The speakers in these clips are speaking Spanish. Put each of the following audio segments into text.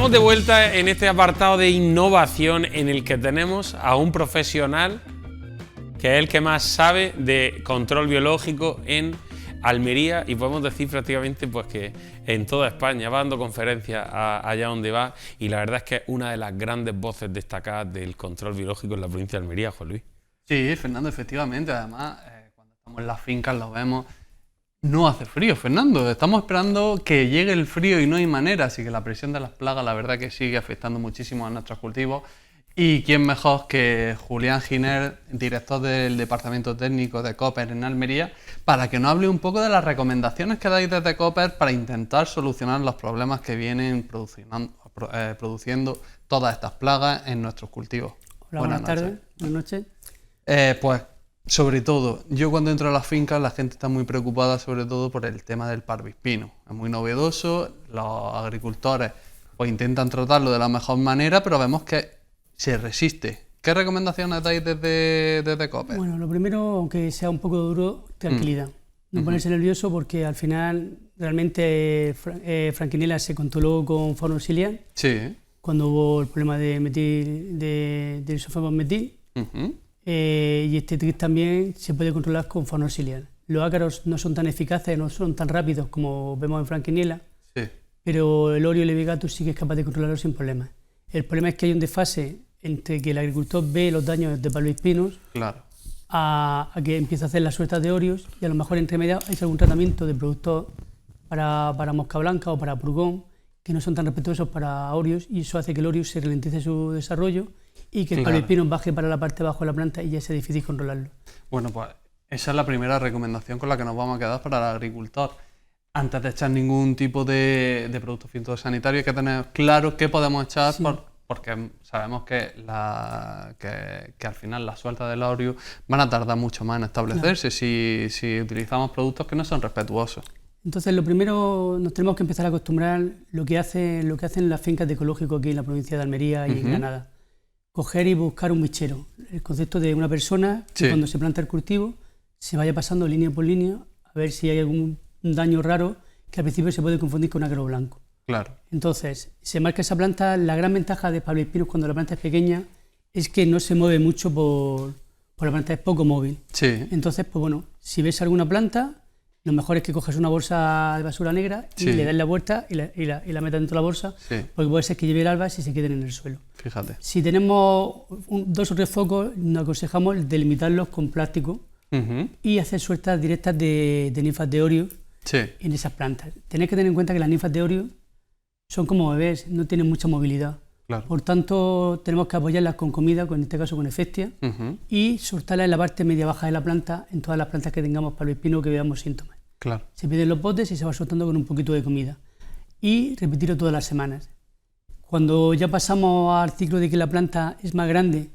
Estamos de vuelta en este apartado de innovación en el que tenemos a un profesional que es el que más sabe de control biológico en Almería y podemos decir prácticamente pues que en toda España va dando conferencias allá donde va y la verdad es que es una de las grandes voces destacadas del control biológico en la provincia de Almería, Juan Luis. Sí, Fernando, efectivamente, además cuando estamos en las fincas lo vemos. No hace frío, Fernando. Estamos esperando que llegue el frío y no hay manera, así que la presión de las plagas la verdad que sigue afectando muchísimo a nuestros cultivos. Y quién mejor que Julián Giner, director del Departamento Técnico de Cooper en Almería, para que nos hable un poco de las recomendaciones que dais desde Cooper para intentar solucionar los problemas que vienen produciendo todas estas plagas en nuestros cultivos. Hola, buenas tardes. Buenas noches. Pues sobre todo, yo cuando entro a las fincas la gente está muy preocupada sobre todo por el tema del parvispino. Es muy novedoso, los agricultores pues intentan tratarlo de la mejor manera, pero vemos que se resiste. ¿Qué recomendaciones dais desde Cooper? Bueno, lo primero, aunque sea un poco duro, tranquilidad. No ponerse nervioso porque al final realmente Franquinela se controló con faunoxiliar. Sí. Cuando hubo el problema de isofosfometil. Y este trick también se puede controlar con faunoxiliar. Los ácaros no son tan eficaces, no son tan rápidos como vemos en Franquinela, sí, pero el Orio y el Levigatus sí que es capaz de controlarlo sin problemas. El problema es que hay un desfase entre que el agricultor ve los daños de palmoespinos, claro, a que empieza a hacer las sueltas de Orios y a lo mejor entre medias hay algún tratamiento de productos para mosca blanca o para purgón que no son tan respetuosos para Orios y eso hace que el Orius se ralentice su desarrollo y que el palmoespino baje para la parte de abajo de la planta y ya sea difícil controlarlo. Bueno, pues esa es la primera recomendación con la que nos vamos a quedar para el agricultor. Antes de echar ningún tipo de producto fitosanitario hay que tener claro qué podemos echar, sí, porque sabemos que al final las sueltas del Orius van a tardar mucho más en establecerse, claro, si utilizamos productos que no son respetuosos. Entonces, lo primero, nos tenemos que empezar a acostumbrar lo que hacen las fincas de ecológico aquí en la provincia de Almería y en Granada. Coger y buscar un bichero. El concepto de una persona que, sí, cuando se planta el cultivo se vaya pasando línea por línea a ver si hay algún daño raro que al principio se puede confundir con un ácaro blanco. Claro. Entonces, se marca esa planta. La gran ventaja de palmoespinos cuando la planta es pequeña es que no se mueve mucho por la planta, es poco móvil. Sí. Entonces, pues bueno, si ves alguna planta, lo mejor es que coges una bolsa de basura negra y, sí, le das la vuelta y la metas dentro de la bolsa, sí, porque puede ser que lleve larvas y se queden en el suelo. Fíjate. Si tenemos 2 o 3 focos, nos aconsejamos delimitarlos con plástico y hacer sueltas directas de ninfas de Orio, sí, en esas plantas. Tenéis que tener en cuenta que las ninfas de Orio son como bebés, no tienen mucha movilidad. Claro. Por tanto, tenemos que apoyarlas con comida, en este caso con Efectia, y soltarlas en la parte media-baja de la planta, en todas las plantas que tengamos palmoespino que veamos síntomas. Claro. Se piden los botes y se va soltando con un poquito de comida. Y repetirlo todas las semanas. Cuando ya pasamos al ciclo de que la planta es más grande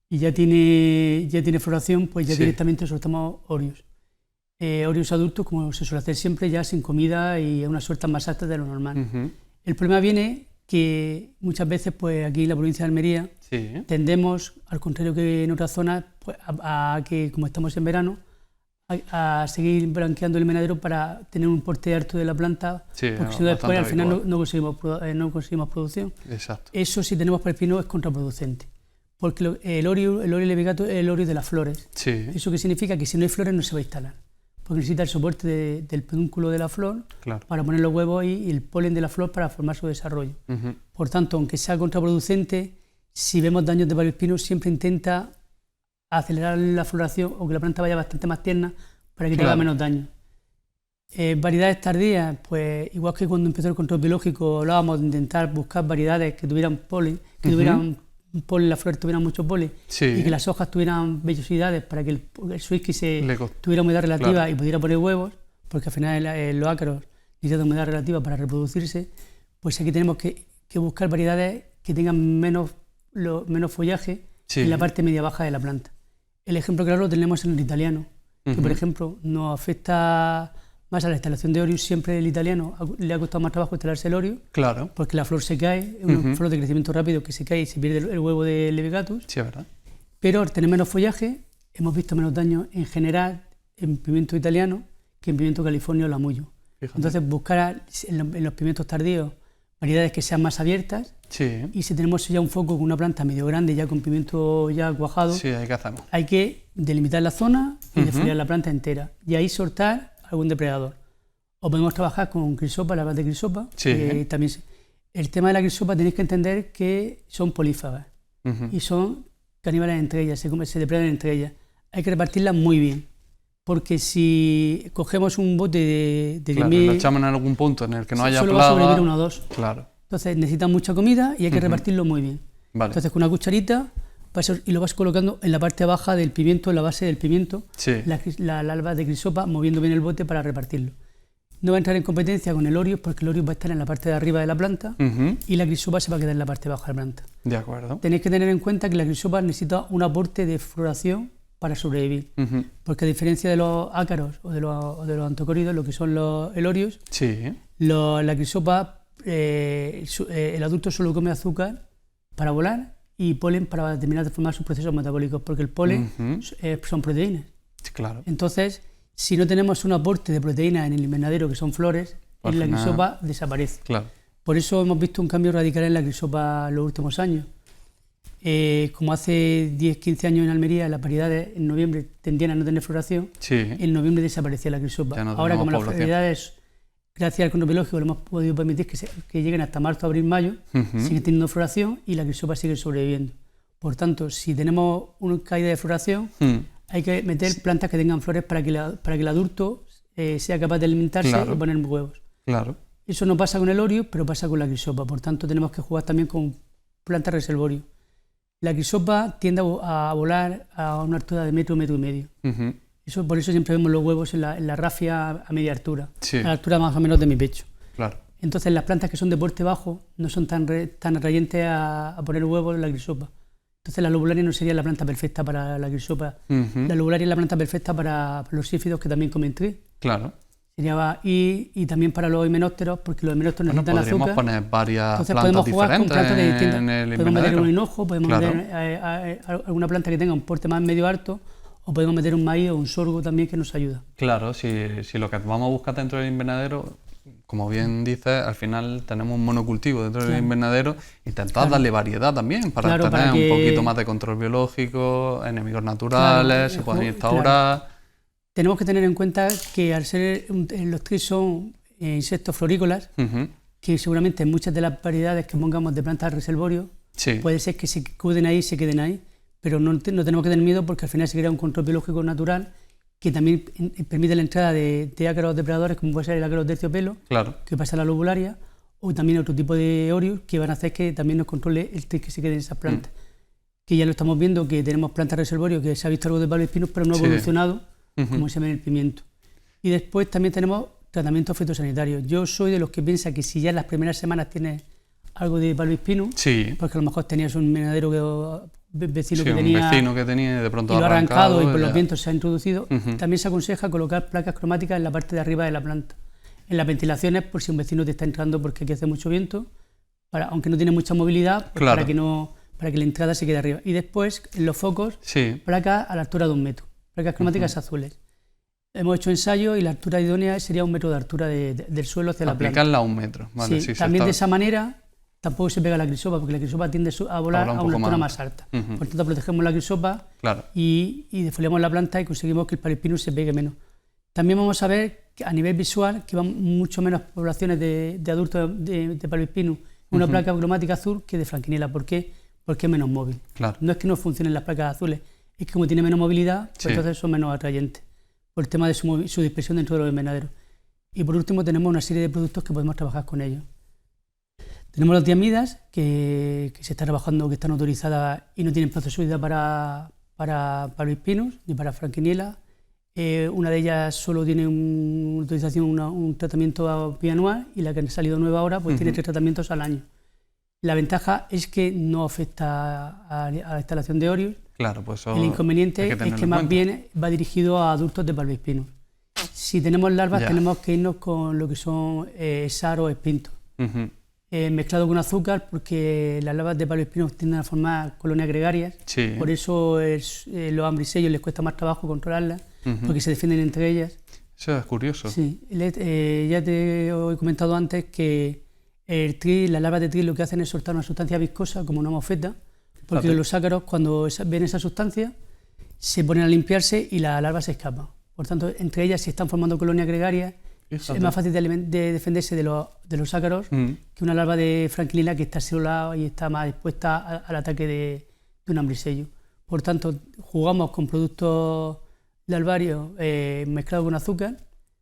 y ya tiene floración, pues ya, sí, directamente soltamos Orius. Orius adultos, como se suele hacer siempre, ya sin comida y a unas sueltas más altas de lo normal. El problema viene que muchas veces pues aquí en la provincia de Almería, sí, tendemos, al contrario que en otras zonas, pues, a que como estamos en verano, a seguir blanqueando el invernadero para tener un porte alto de la planta, sí, porque si no después al final no conseguimos producción. Exacto. Eso, si tenemos palmoespino, es contraproducente, porque el Orio levigatus es el Orio de las flores. Sí. Eso que significa que si no hay flores no se va a instalar, porque necesita el soporte del pedúnculo de la flor, claro, para poner los huevos y el polen de la flor para formar su desarrollo. Por tanto, aunque sea contraproducente, si vemos daños de palmoespino, siempre intenta acelerar la floración o que la planta vaya bastante más tierna para que, claro, tenga menos daño. Variedades tardías, pues igual que cuando empezó el control biológico hablábamos de intentar buscar variedades que tuvieran polen, las flores tuvieran mucho polen, sí, y que las hojas tuvieran vellosidades para que el suisqui tuviera humedad relativa, claro, y pudiera poner huevos, porque al final los ácaros necesitan humedad relativa para reproducirse. Pues aquí tenemos que buscar variedades que tengan menos follaje, sí, en la parte media baja de la planta. El ejemplo claro lo tenemos en el italiano, que por ejemplo nos afecta más a la instalación de Orius. Siempre el italiano le ha costado más trabajo instalarse el Orius, claro, porque la flor se cae, es una flor de crecimiento rápido que se cae y se pierde el huevo de Levigatus. Sí, ¿verdad? Pero al tener menos follaje hemos visto menos daño en general en pimiento italiano que en pimiento californio o lamuyo. Fíjate. Entonces buscar en los pimientos tardíos variedades que sean más abiertas. Sí. Y si tenemos ya un foco con una planta medio grande, ya con pimiento ya cuajado, Sí, ¿qué hacemos? hay que delimitar la zona y defoliar la planta entera. Y ahí soltar algún depredador. O podemos trabajar con crisopa, larvas de crisopa. Sí. También el tema de la crisopa tenéis que entender que son polífagas y son caníbales entre ellas, se depredan entre ellas. Hay que repartirlas muy bien. Porque si cogemos un bote de Claro, 10.000, lo echamos en algún punto en el que no haya solo plaga. va a sobrevivir uno o dos. Claro. Entonces necesitan mucha comida y hay que repartirlo muy bien. Vale. Entonces con una cucharita y lo vas colocando en la parte baja del pimiento, en la base del pimiento, Sí. la larva de crisopa, moviendo bien el bote para repartirlo. No va a entrar en competencia con el Orius porque el Orius va a estar en la parte de arriba de la planta y la crisopa se va a quedar en la parte baja de la planta. De acuerdo. Tenéis que tener en cuenta que la crisopa necesita un aporte de floración para sobrevivir. Porque a diferencia de los ácaros o de los antocóridos, lo que son el Orius, Sí. la crisopa, el adulto solo come azúcar para volar y polen para terminar de formar sus procesos metabólicos, porque el polen son proteínas. Claro. Entonces, si no tenemos un aporte de proteínas en el invernadero, que son flores, Al la final- crisopa desaparece. Claro. Por eso hemos visto un cambio radical en la crisopa en los últimos años. Como hace 10-15 años en Almería, las variedades en noviembre tendían a no tener floración, Sí. en noviembre desaparecía la crisopa. Ya no Ahora, tenemos como las población. variedades, gracias al control biológico, le hemos podido permitir que lleguen hasta marzo, abril, mayo, siguen teniendo floración y la crisopa sigue sobreviviendo. Por tanto, si tenemos una caída de floración, hay que meter plantas que tengan flores para que el adulto sea capaz de alimentarse Claro. y poner huevos. Claro. Eso no pasa con el Orius, pero pasa con la crisopa. Por tanto, tenemos que jugar también con plantas reservorio. La crisopa tiende a volar a una altura de metro y medio. Por eso siempre vemos los huevos en la rafia a media altura, Sí. a la altura más o menos de mi pecho. Claro. Entonces, las plantas que son de porte bajo no son tan atrayentes a poner huevos en la crisopa. Entonces, la lobularia no sería la planta perfecta para la crisopa. La lobularia es la planta perfecta para los sífidos que también comen trigo. Claro. Y también para los himenópteros, porque los himenópteros Bueno, necesitan podríamos azúcar. poner varias Entonces plantas podemos jugar con diferentes plantas de distintas. en el Podemos meter invernadero. un hinojo, podemos Claro. meter alguna planta que tenga un porte más medio alto, o podemos meter un maíz o un sorgo también que nos ayuda. Claro, si lo que vamos a buscar dentro del invernadero, como bien dices, al final tenemos un monocultivo dentro del invernadero, intentar darle variedad también para Claro, tener para que- un poquito más de control biológico, enemigos naturales, se pueden instaurar. Tenemos que tener en cuenta que al ser los tris son insectos florícolas, que seguramente muchas de las variedades que pongamos de plantas al reservorio, Sí, puede ser que se queden ahí, pero no tenemos que tener miedo porque al final se crea un control biológico natural que también permite la entrada de ácaros depredadores, como puede ser el ácaro terciopelo, claro. que pasa a la lobularia, o también otro tipo de Orius que van a hacer que también nos controle el tris que se quede en esas plantas. Que ya lo estamos viendo, que tenemos plantas reservorio, que se ha visto algo de palo espinos, pero no ha Sí. evolucionado como se ve en el pimiento. Y después también tenemos tratamientos fitosanitarios. Yo soy de los que piensa que si ya en las primeras semanas tienes algo de palo espino, Sí, porque a lo mejor tenías un invernadero vecino sí, que un tenía vecino que tenía y de pronto y lo ha arrancado y por ya. los vientos se ha introducido, también se aconseja colocar placas cromáticas en la parte de arriba de la planta. En las ventilaciones, por si un vecino te está entrando porque aquí hace mucho viento, aunque no tiene mucha movilidad, pues Claro. para que la entrada se quede arriba. Y después, en los focos, Sí, placas a la altura de 1 metro, placas cromáticas azules. Hemos hecho ensayos y la altura idónea sería 1 metro de altura del suelo hacia la planta. aplicarla a 1 metro. Vale, Sí, sí, también de esa manera tampoco se pega la crisopa, porque la crisopa tiende a volar Habla un a una poco altura más. más alta. Por tanto, protegemos la crisopa Claro. y defoliamos la planta y conseguimos que el palespinus se pegue menos. También vamos a ver que a nivel visual que van mucho menos poblaciones de adultos de palespinus en una placa cromática azul que de franquinela. ¿Por qué? Porque es menos móvil. Claro. No es que no funcionen las placas azules, es que como tiene menos movilidad, pues Sí. entonces son menos atrayentes por el tema de su dispersión dentro de los invernaderos. Y por último tenemos una serie de productos que podemos trabajar con ellos. Tenemos las diamidas que se está trabajando, que están autorizadas y no tienen plazo de subida para palespinus ni para franquinela. Una de ellas solo tiene una autorización, un tratamiento bianual, y la que ha salido nueva ahora pues tiene 3 tratamientos al año. La ventaja es que no afecta a la instalación de Orius. Claro, pues eso El inconveniente hay que es tenerlo que en más cuenta. bien va dirigido a adultos de palespinus. Si tenemos larvas Ya. tenemos que irnos con lo que son SAR o espintos. Ujú. Mezclado con azúcar, porque las larvas de palespinus tienden a formar colonias gregarias. Sí. Por eso los hambrisellos les cuesta más trabajo controlarlas, porque se defienden entre ellas. Eso es curioso. Sí, ya te he comentado antes que El tris, las larvas de tris lo que hacen es soltar una sustancia viscosa como una mofeta, porque los ácaros cuando ven esa sustancia se ponen a limpiarse y la larva se escapa. Por tanto, entre ellas se están formando colonias gregarias. Es más fácil de defenderse de los ácaros que una larva de franquinila que está isolada y está más expuesta al ataque de un hambrisello. Por tanto, jugamos con productos larvarios mezclados con azúcar,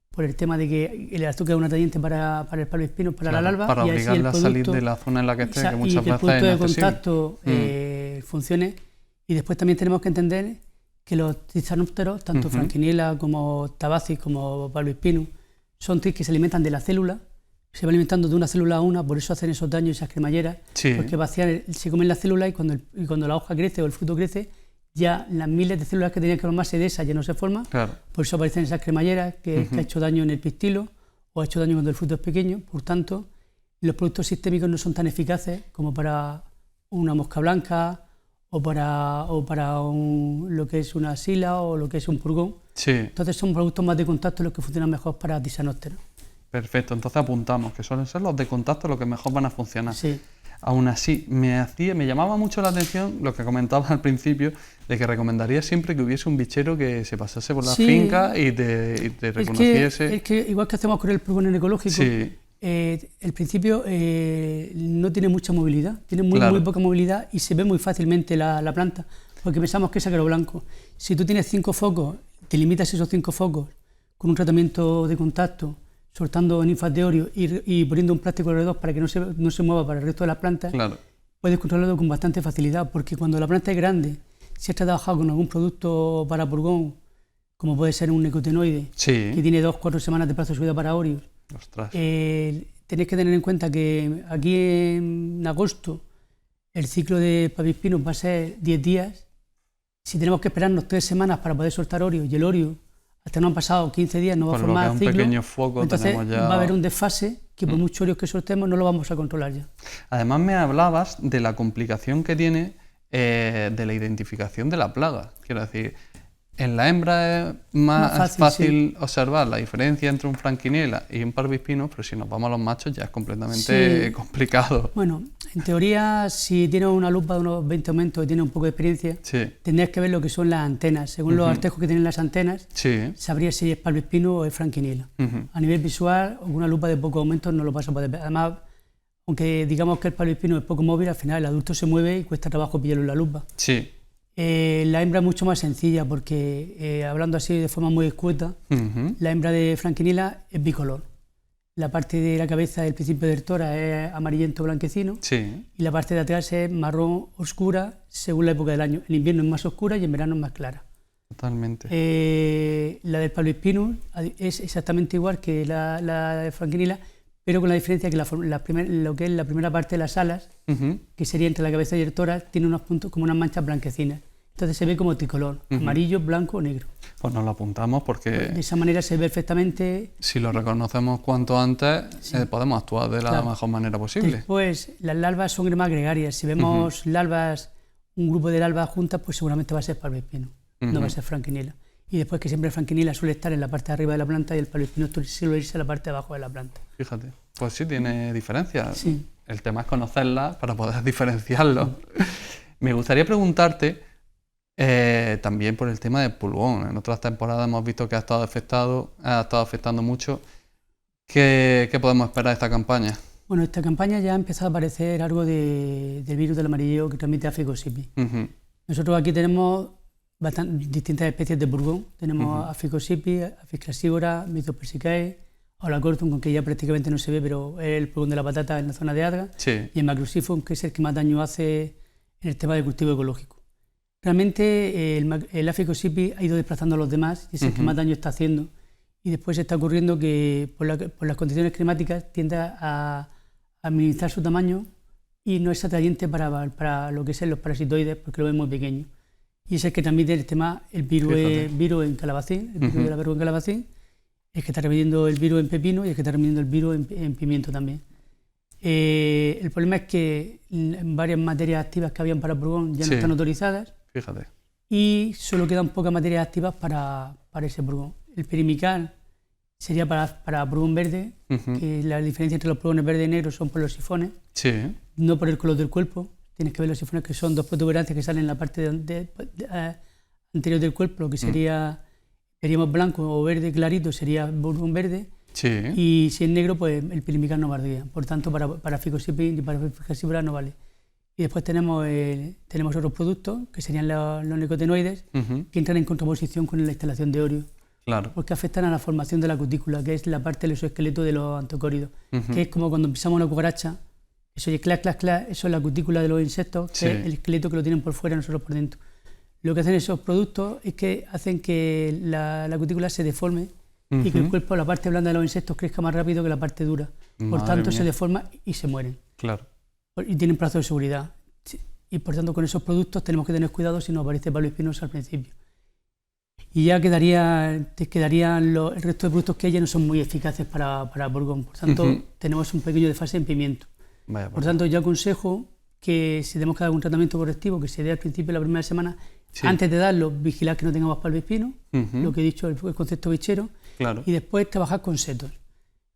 por el tema de que el azúcar es un atrayente para el palo espino, para la larva. Para obligarla a salir de la zona en la que esté, que muchas veces es el producto de contacto funcione. Y después también tenemos que entender que los Trizanópteros, tanto franquinela como tabacis, como palo espino, son tris que se alimentan de la célula, se van alimentando de una célula a una, por eso hacen esos daños, esas cremalleras, porque se comen la célula y cuando la hoja crece o el fruto crece, ya las miles de células que tenían que formarse de esas ya no se forman, por eso aparecen esas cremalleras que ha hecho daño en el pistilo o ha hecho daño cuando el fruto es pequeño. Por tanto, los productos sistémicos no son tan eficaces como para una mosca blanca o para lo que es una sila o lo que es un purgón. Entonces son productos más de contacto los que funcionan mejor para Trizanópteros. Perfecto, entonces apuntamos que suelen ser los de contacto los que mejor van a funcionar. Aún así, me llamaba mucho la atención lo que comentabas al principio, de que recomendaría siempre que hubiese un bichero que se pasase por la finca y te reconociese. Es que igual que hacemos con el purgón ecológico, el principio no tiene mucha movilidad, tiene muy poca movilidad y se ve muy fácilmente la planta, porque pensamos que es ácaro blanco. Si tú tienes 5 focos, te limitas esos 5 focos con un tratamiento de contacto, soltando ninfas de orio y poniendo un plástico alrededor para que no se mueva para el resto de las plantas, puedes controlarlo con bastante facilidad, porque cuando la planta es grande, si está trabajado con algún producto para purgón, como puede ser un nicotinoide, que tiene 2-4 semanas de plazo de subida para orios, tenéis que tener en cuenta que aquí en agosto el ciclo de papispinos va a ser 10 días. Si tenemos que esperarnos 3 semanas para poder soltar orio y el orio hasta no han pasado 15 días no va a formar ciclo, pequeño foco, entonces va a haber un desfase que por muchos orios que soltemos no lo vamos a controlar ya. Además me hablabas de la complicación que tiene de la identificación de la plaga. Quiero decir, en la hembra es más fácil observar la diferencia entre un franquinela y un parvispino, pero si nos vamos a los machos ya es completamente complicado. Bueno, en teoría, si tienes una lupa de unos 20 aumentos y tienes un poco de experiencia, tendrías que ver lo que son las antenas. Según los artejos que tienen las antenas, sabrías si es parvispino o es franquinela. A nivel visual, con una lupa de pocos aumentos no lo vas a poder ver. Además, aunque digamos que el parvispino es poco móvil, al final el adulto se mueve y cuesta trabajo pillarlo en la lupa. La hembra es mucho más sencilla porque, hablando así de forma muy escueta, la hembra de franquinela es bicolor. La parte de la cabeza del principio del tórax es amarillento blanquecino y la parte de atrás es marrón oscura según la época del año. En invierno es más oscura y en verano es más clara. Totalmente. La del Palospinus es exactamente igual que la de franquinela, pero con la diferencia que lo que es la primera parte de las alas, que sería entre la cabeza y el tórax, tiene unos puntos como unas manchas blanquecinas. Entonces se ve como tricolor, amarillo, blanco o negro. Pues nos lo apuntamos porque... De esa manera se ve perfectamente... Si lo reconocemos cuanto antes, podemos actuar de la mejor manera posible. Después, las larvas son más gregarias. Si vemos larvas, un grupo de larvas juntas, pues seguramente va a ser parvispino, no va a ser franquinela. Y después que siempre el franquinela suele estar en la parte de arriba de la planta y el parvispino suele irse a la parte de abajo de la planta. Fíjate, pues sí tiene diferencia. El tema es conocerla para poder diferenciarlo. Me gustaría preguntarte... también por el tema del pulgón. En otras temporadas hemos visto que ha estado afectando mucho. ¿Qué podemos esperar de esta campaña? Bueno, esta campaña ya ha empezado a aparecer algo del virus del amarillo que transmite Aficosipi. Nosotros aquí tenemos distintas especies de pulgón. Tenemos Aficosipi, Apis crassivora, Mythopersicae, Aulacortum, con que ya prácticamente no se ve, pero es el pulgón de la patata en la zona de Adra, y el Macrocifum, que es el que más daño hace en el tema del cultivo ecológico. Realmente el Aficosipi ha ido desplazando a los demás y es el que más daño está haciendo. Y después está ocurriendo que por las condiciones climáticas tiende a minimizar su tamaño y no es atrayente para lo que son los parasitoides porque lo ven muy pequeño. Y es el que transmite el virus en calabacín, el virus de la verruga en calabacín, es que está transmitiendo el virus en pepino y es que está transmitiendo el virus en pimiento también. El problema es que varias materias activas que habían para pulgón ya no están autorizadas. Fíjate. Y solo quedan pocas materias activas para ese pulgón. El perimical sería para pulgón verde, que la diferencia entre los pulgones verde y negro son por los sifones, no por el color del cuerpo. Tienes que ver los sifones, que son dos protuberancias que salen en la parte anterior del cuerpo, lo que seríamos blanco o verde clarito, sería pulgón verde. Y si es negro, pues el pilimicán no valdría. Por tanto, para ficosipi y para ficasípula no vale. Y después tenemos otros productos, que serían los nicotinoides, que entran en contraposición con la instalación de orio. Claro. Porque afectan a la formación de la cutícula, que es la parte del exoesqueleto de los antocóridos, que es como cuando pisamos una cucaracha, eso oye clac, clac, clac, eso es la cutícula de los insectos, que es el esqueleto que lo tienen por fuera, nosotros por dentro. Lo que hacen esos productos es que hacen que la cutícula se deforme y que el cuerpo, la parte blanda de los insectos, crezca más rápido que la parte dura. Por tanto, se deforma y se mueren. Claro. Y tienen plazo de seguridad. Y por tanto, con esos productos tenemos que tener cuidado si nos aparece Pablo espinoso al principio. Y ya quedarían el resto de productos que hay, ya no son muy eficaces para pulgón. Por tanto, tenemos un pequeño desfase en pimiento. Por tanto, yo aconsejo que si tenemos que dar un tratamiento correctivo, que se dé al principio de la primera semana, antes de darlo, vigilar que no tengamos Pablo espino, lo que he dicho, el concepto bichero, y después trabajar con setos.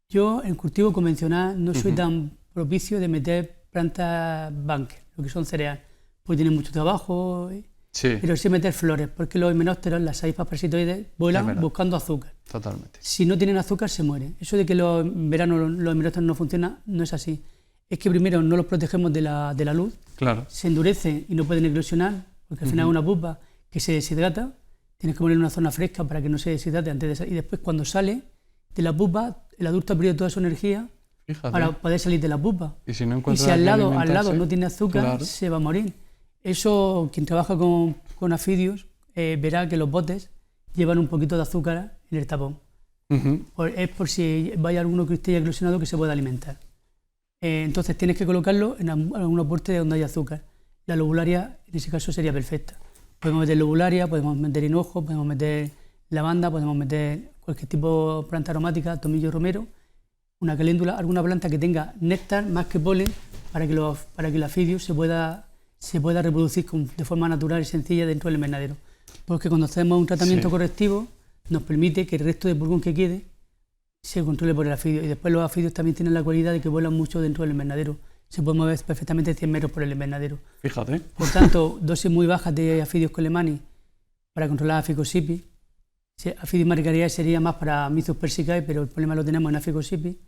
Yo, en cultivo convencional, no soy tan propicio de meter plantas bunker, lo que son cereales, porque tienen mucho trabajo, pero sí meter flores, porque los himenópteros, las avispas parasitoides, vuelan buscando azúcar. Totalmente. Si no tienen azúcar, se mueren. Eso de que en verano los himenópteros no funcionan, no es así. Es que primero no los protegemos de la luz, se endurecen y no pueden eclosionar, porque al final es una pupa que se deshidrata, tienes que ponerle una zona fresca para que no se deshidrate antes de salir. Y después, cuando sale de la pupa, el adulto ha perdido toda su energía para poder salir de la pupa. Y si, al lado no tiene azúcar, se va a morir. Eso, quien trabaja con afidios verá que los botes llevan un poquito de azúcar en el tapón. Es por si vaya alguno que esté eclosionado que se pueda alimentar. Entonces tienes que colocarlo en algún aporte donde haya azúcar. La lobularia en ese caso sería perfecta. Podemos meter lobularia, podemos meter hinojo, podemos meter lavanda, podemos meter cualquier tipo de planta aromática, tomillo romero, una caléndula, alguna planta que tenga néctar más que polen para que el afidio se pueda reproducir de forma natural y sencilla dentro del invernadero. Porque cuando hacemos un tratamiento correctivo nos permite que el resto de pulgón que quede se controle por el afidio. Y después los afidios también tienen la cualidad de que vuelan mucho dentro del invernadero. Se puede mover perfectamente 100 metros por el invernadero. Fíjate. Por tanto, dosis muy bajas de afidios colemani para controlar Aficosipi. Afidios maricariae sería más para Mythus persicae, pero el problema lo tenemos en Aficosipi.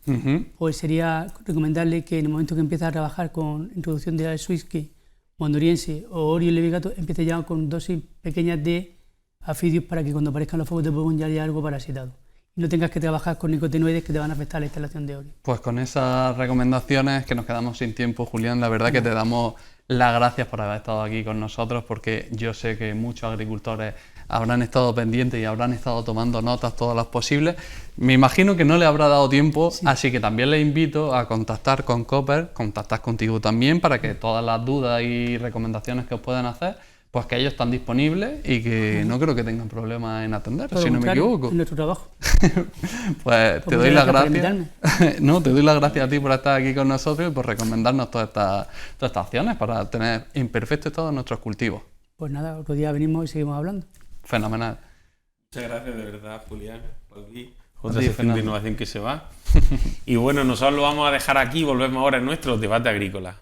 Pues sería recomendarle que en el momento que empiece a trabajar con introducción de Swiski, mondoriense o Orio levigato, empiece ya con dosis pequeñas de afidios para que cuando aparezcan los focos de pulgón ya haya algo parasitado. Y no tengas que trabajar con nicotinoides que te van a afectar a la instalación de orio. Pues con esas recomendaciones, que nos quedamos sin tiempo, Julián, la verdad que te damos las gracias por haber estado aquí con nosotros, porque yo sé que muchos agricultores habrán estado pendientes y habrán estado tomando notas todas las posibles. Me imagino que no le habrá dado tiempo, así que también les invito a contactar con Cooper, contactar contigo también, para que todas las dudas y recomendaciones que os puedan hacer, pues que ellos están disponibles y que no creo que tengan problemas en atender, si no me equivoco. Es nuestro trabajo. Pues te doy las gracias. No, te doy las gracias a ti por estar aquí con nosotros y por recomendarnos todas estas acciones para tener en perfecto estado nuestros cultivos. Pues nada, otro día venimos y seguimos hablando. Fenomenal. Muchas gracias de verdad, Julián. Otra sección de innovación que se va. Y bueno, nosotros lo vamos a dejar aquí y volvemos ahora en nuestro debate agrícola.